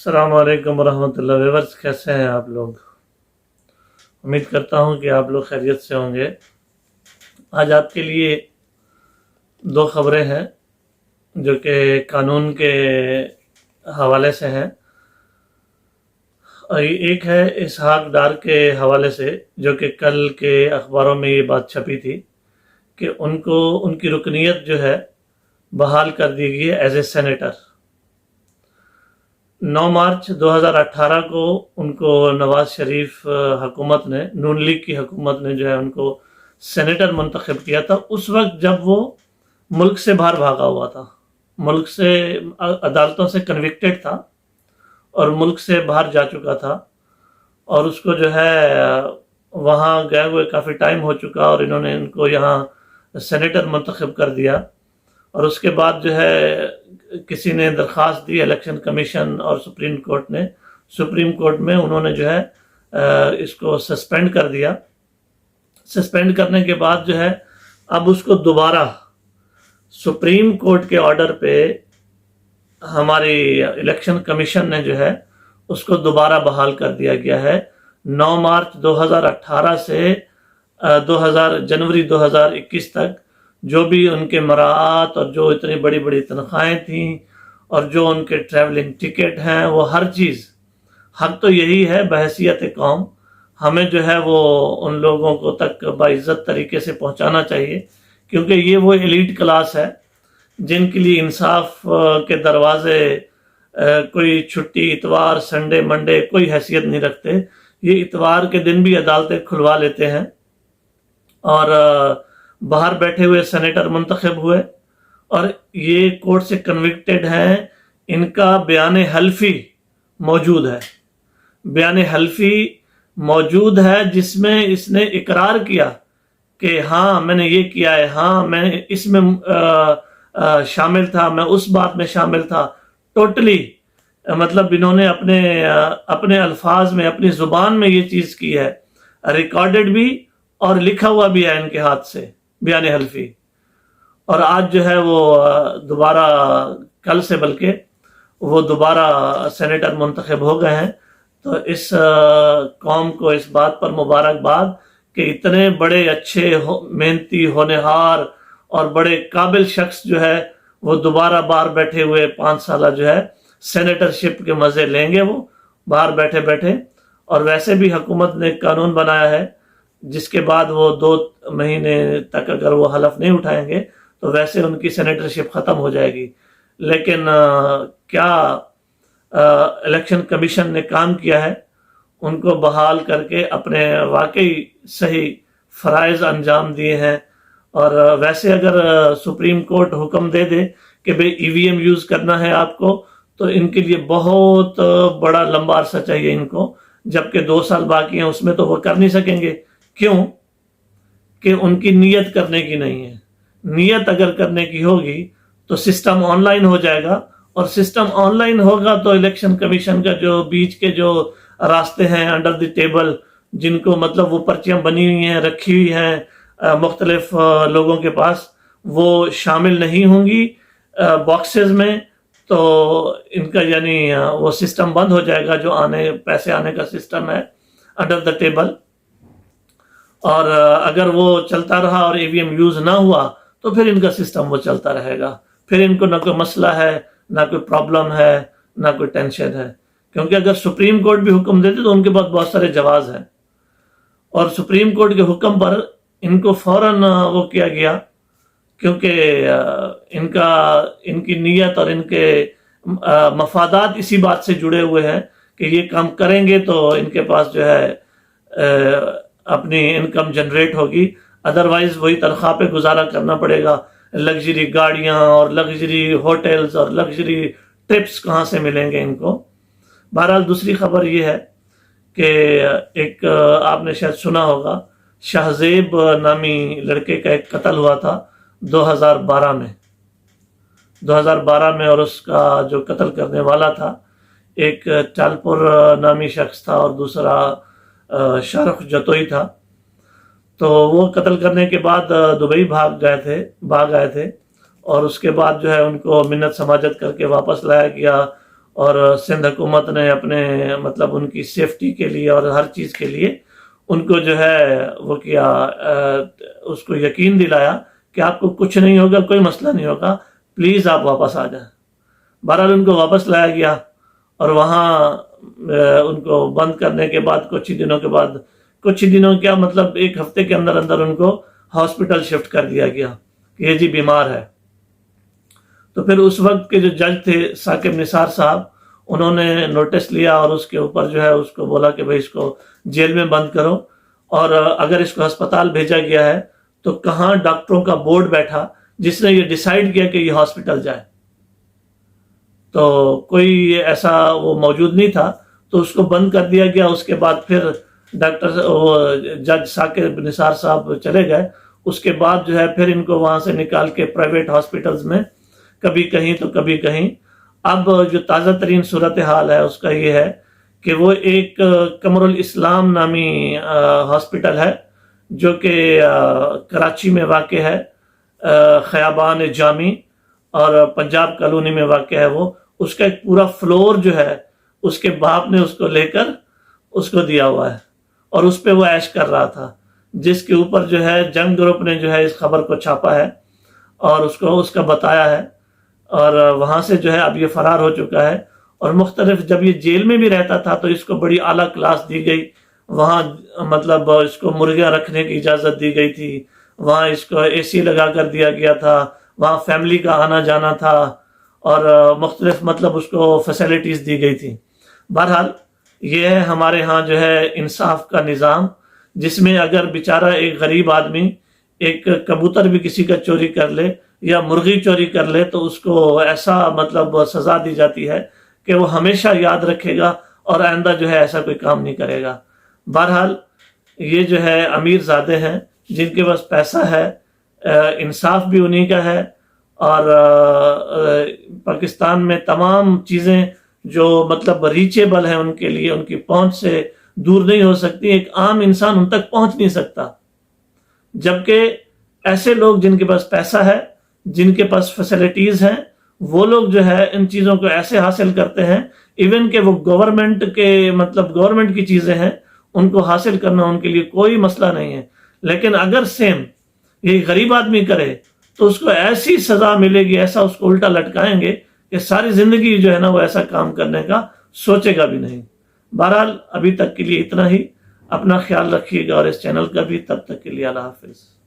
अस्सलाम वालेकुम वरहमतुल्लाह। व्यूअर्स, कैसे हैं आप लोग? उम्मीद करता हूं कि आप लोग खैरियत से होंगे। आज आपके लिए दो खबरें हैं जो कि कानून के हवाले से हैं। और एक है इसहाक डार के हवाले से, जो कि कल के अखबारों में ये बात छपी थी कि उनको उनकी रुकनियत जो है बहाल कर दी गई है एज ए सेनेटर। 9 मार्च 2018 को उनको नवाज शरीफ हुकूमत ने, नून लीग की हुकूमत ने जो है उनको सेनेटर मुंतखब किया था। उस वक्त जब वो मुल्क से बाहर भागा हुआ था, मुल्क से अदालतों से कन्विक्टेड था और मुल्क से बाहर जा चुका था, और उसको जो है वहाँ गए हुए काफ़ी टाइम हो चुका और इन्होंने इनको यहाँ सेनेटर मुंतखब कर दिया। और उसके बाद जो है किसी ने दरख्वास्त दी, इलेक्शन कमीशन और सुप्रीम कोर्ट ने। सुप्रीम कोर्ट में उन्होंने जो है इसको सस्पेंड कर दिया। सस्पेंड करने के बाद जो है अब उसको दोबारा सुप्रीम कोर्ट के ऑर्डर पे हमारी इलेक्शन कमीशन ने जो है उसको दोबारा बहाल कर दिया गया है। 9 मार्च 2018 से जनवरी 2021 तक जो भी उनके मराआत और जो इतनी बड़ी बड़ी तनख्वाहें थी और जो उनके ट्रैवलिंग टिकट हैं, वो हर चीज़, हक तो यही है बहैसियत कौम, हमें जो है वो उन लोगों को तक बाइज्जत तरीके से पहुंचाना चाहिए, क्योंकि ये वो एलीट क्लास है जिनके लिए इंसाफ के दरवाजे कोई छुट्टी, इतवार, संडे, मंडे कोई हैसियत नहीं रखते। ये इतवार के दिन भी अदालतें खुलवा लेते हैं और बाहर बैठे हुए सेनेटर मुंतखब हुए और ये कोर्ट से कन्विक्टेड हैं। इनका बयान हल्फी मौजूद है, बयान हल्फी मौजूद है जिसमें इसने इकरार किया कि हाँ मैंने ये किया है, हाँ मैं इसमें शामिल था, मैं उस बात में शामिल था। टोटली मतलब इन्होंने अपने अल्फाज में, अपनी जुबान में ये चीज़ की है, रिकॉर्डेड भी और लिखा हुआ भी है इनके हाथ से बयान हल्फी। और आज जो है वो दोबारा, कल से बल्कि वो दोबारा सेनेटर मुंतखब हो गए हैं। तो इस कौम को इस बात पर मुबारकबाद कि इतने बड़े अच्छे मेहनती, होनहार और बड़े काबिल शख्स जो है वो दोबारा बाहर बैठे हुए 5 साल जो है सेनेटरशिप के मज़े लेंगे वो बाहर बैठे बैठे। और वैसे भी हुकूमत ने कानून बनाया है जिसके बाद वो 2 महीने तक अगर वो हलफ नहीं उठाएंगे तो वैसे उनकी सेनेटरशिप ख़त्म हो जाएगी। लेकिन क्या इलेक्शन कमीशन ने काम किया है, उनको बहाल करके अपने वाकई सही फ़राइज़ अंजाम दिए हैं। और वैसे अगर सुप्रीम कोर्ट हुक्म दे दे कि भाई EVM यूज़ करना है आपको, तो इनके लिए बहुत बड़ा लंबा अरसा चाहिए इनको, जबकि 2 साल बाकी हैं, उसमें तो वो कर नहीं सकेंगे। क्यों? कि उनकी नीयत करने की नहीं है। नीयत अगर करने की होगी तो सिस्टम ऑनलाइन हो जाएगा, और सिस्टम ऑनलाइन होगा तो इलेक्शन कमीशन का जो बीच के जो रास्ते हैं अंडर द टेबल, जिनको मतलब वो पर्चियां बनी हुई हैं, रखी हुई हैं मुख्तलिफ लोगों के पास, वो शामिल नहीं होंगी बॉक्सेस में, तो इनका यानी वो सिस्टम बंद हो जाएगा जो पैसे आने का सिस्टम है अंडर द टेबल। और अगर वो चलता रहा और EVM यूज़ ना हुआ तो फिर इनका सिस्टम वो चलता रहेगा, फिर इनको ना कोई मसला है, ना कोई प्रॉब्लम है, ना कोई टेंशन है। क्योंकि अगर सुप्रीम कोर्ट भी हुक्म देते तो उनके पास बहुत सारे जवाज़ हैं, और सुप्रीम कोर्ट के हुक्म पर इनको फ़ौरन वो किया गया, क्योंकि इनकी नीयत और इनके मफादात इसी बात से जुड़े हुए हैं कि ये काम करेंगे तो इनके पास जो है अपनी इनकम जनरेट होगी, अदरवाइज वही तनख्वाह पे गुजारा करना पड़ेगा। लग्जरी गाड़ियां और लग्जरी होटल्स और लग्जरी ट्रिप्स कहाँ से मिलेंगे इनको। बहरहाल दूसरी खबर ये है कि एक आपने शायद सुना होगा, शाहजेब नामी लड़के का एक कत्ल हुआ था 2012 में, और उसका जो कत्ल करने वाला था एक टालपुर नामी शख्स था और दूसरा शाहरुख जतोई था। तो वो कत्ल करने के बाद दुबई भाग आए थे और उसके बाद जो है उनको मिन्नत समाजत करके वापस लाया गया اور سندھ حکومت نے اپنے مطلب ان کی سیفٹی کے لیے اور ہر چیز کے لیے ان کو جو ہے وہ کیا، اس کو یقین دلایا کہ آپ کو کچھ نہیں ہوگا، کوئی مسئلہ نہیں ہوگا، پلیز آپ واپس آ جائیں۔ بہرحال ان کو واپس لایا گیا، اور وہاں ان کو بند کرنے کے بعد کچھ ہی دنوں کیا مطلب 1 ہفتے کے اندر ان کو ہاسپٹل شفٹ کر دیا گیا کہ یہ جی بیمار ہے۔ تو پھر اس وقت کے جو جج تھے ثاقب نثار صاحب، انہوں نے نوٹس لیا اور اس کے اوپر جو ہے اس کو بولا کہ بھئی اس کو جیل میں بند کرو، اور اگر اس کو ہسپتال بھیجا گیا ہے تو کہاں ڈاکٹروں کا بورڈ بیٹھا جس نے یہ ڈیسائیڈ کیا کہ یہ ہاسپٹل جائے؟ تو کوئی ایسا وہ موجود نہیں تھا، تو اس کو بند کر دیا گیا۔ اس کے بعد پھر جج ثاقب نثار صاحب چلے گئے۔ اس کے بعد جو ہے پھر ان کو وہاں سے نکال کے پرائیویٹ ہاسپٹلز میں کبھی کہیں تو کبھی کہیں۔ اب جو تازہ ترین صورتحال ہے اس کا یہ ہے کہ وہ ایک قمر الاسلام نامی ہاسپٹل ہے جو کہ کراچی میں واقع ہے، خیابان جامی اور پنجاب کالونی میں واقع ہے۔ وہ اس کا ایک پورا فلور جو ہے اس کے باپ نے اس کو لے کر اس کو دیا ہوا ہے، اور اس پہ وہ عیش کر رہا تھا، جس کے اوپر جو ہے جنگ گروپ نے جو ہے اس خبر کو چھاپا ہے اور اس کا بتایا ہے، اور وہاں سے جو ہے اب یہ فرار ہو چکا ہے۔ اور مختلف جب یہ جیل میں بھی رہتا تھا تو اس کو بڑی اعلیٰ کلاس دی گئی، وہاں مطلب اس کو مرغیاں رکھنے کی اجازت دی گئی تھی، وہاں اس کو اے سی لگا کر دیا گیا تھا، وہاں فیملی کا آنا جانا تھا، اور مختلف مطلب اس کو فیسلٹیز دی گئی تھی۔ بہرحال یہ ہے ہمارے ہاں جو ہے انصاف کا نظام، جس میں اگر بیچارہ ایک غریب آدمی ایک کبوتر بھی کسی کا چوری کر لے یا مرغی چوری کر لے تو اس کو ایسا مطلب سزا دی جاتی ہے کہ وہ ہمیشہ یاد رکھے گا اور آئندہ جو ہے ایسا کوئی کام نہیں کرے گا۔ بہرحال یہ جو ہے امیر زادے ہیں جن کے پاس پیسہ ہے، انصاف بھی انہی کا ہے، اور پاکستان میں تمام چیزیں جو مطلب ریچیبل ہیں ان کے لیے، ان کی پہنچ سے دور نہیں ہو سکتی، ایک عام انسان ان تک پہنچ نہیں سکتا، جبکہ ایسے لوگ جن کے پاس پیسہ ہے، جن کے پاس فیسلٹیز ہیں، وہ لوگ جو ہے ان چیزوں کو ایسے حاصل کرتے ہیں ایون کہ وہ گورنمنٹ کی چیزیں ہیں، ان کو حاصل کرنا ان کے لیے کوئی مسئلہ نہیں ہے۔ لیکن اگر سیم یہ غریب آدمی کرے تو اس کو ایسی سزا ملے گی، ایسا اس کو الٹا لٹکائیں گے کہ ساری زندگی جو ہے نا وہ ایسا کام کرنے کا سوچے گا بھی نہیں۔ بہرحال ابھی تک کے لیے اتنا ہی، اپنا خیال رکھیے گا اور اس چینل کا بھی۔ تب تک کے لیے اللہ حافظ۔